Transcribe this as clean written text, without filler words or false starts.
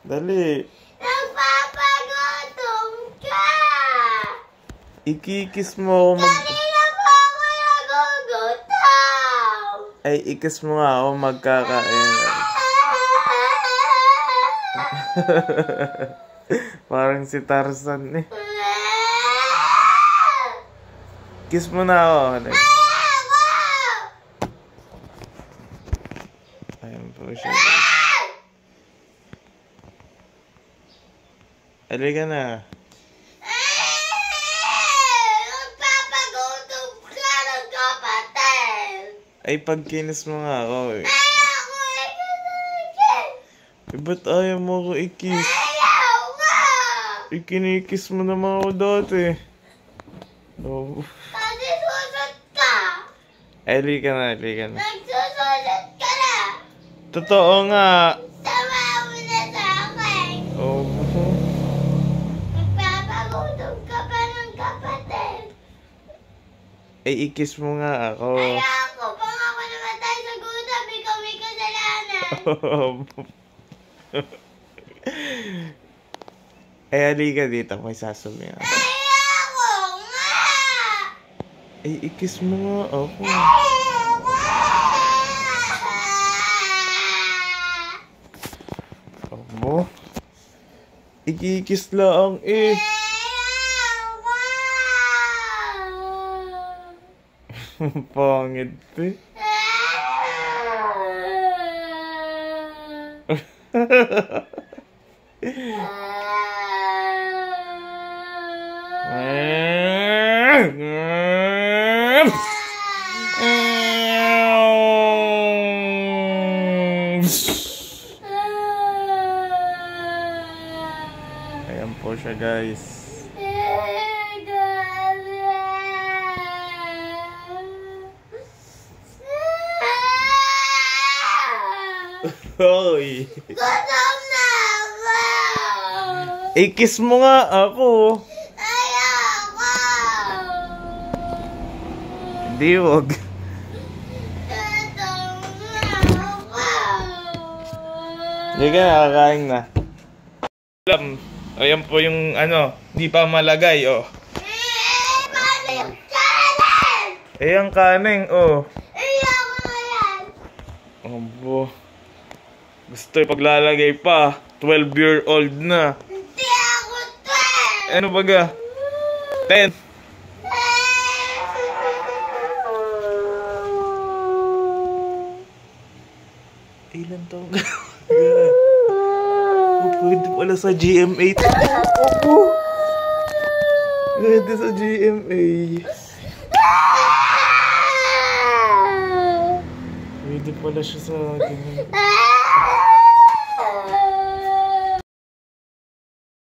Dali. Nagpapagutom ka! Ikikis mo ako Kanina pa ako nagugutom! Ay, ikis mo nga ako magkakain. Parang si Tarzan eh. Kiss mo na ako. Ayan po siya. Halika na. Magpapagutom ka ng kapatid! Ay, pagkinis mo nga ako eh. Ayoko ikinikis! Eh, ba't ayaw mo ako ikis? Ayaw nga! Ikinikis mo naman ako dati. Oh. Kasi susot ka! Halika na, halika na. Nagsusulit ka na! Totoo nga. Sama mo na sa akin! Oh. Magpapagutom ka pa ng kapatid! Ay, ikis mo nga ako. Ayoko! Baka ako namatay sa gutom, ikaw may kasalanan! Ay, halika dito. May sasabihin ako. Ayoko nga! Ay, ikis mo nga ako. Ayoko! Abo? Ikikis lang eh. Pangit eh. Ayan po siya, guys. Hoy! Gutom na ako! Kiss mo nga ako. Ayoko! Hindi, wag. Gutom na ako! Hindi ka nakakain na. Alam, ayan po yung ano, di pa malagay, oh. Paano yung kanin? Ayan kaning, oh. Ayoko na yan! Abo. Gusto paglalagay pa. 12-year-old na. Hindi ako 12! Ano baga? 10. Ilan taong ka? Pwede pala sa GMA. Opo. Pwede sa GMA. Pwede pala siya sa akin.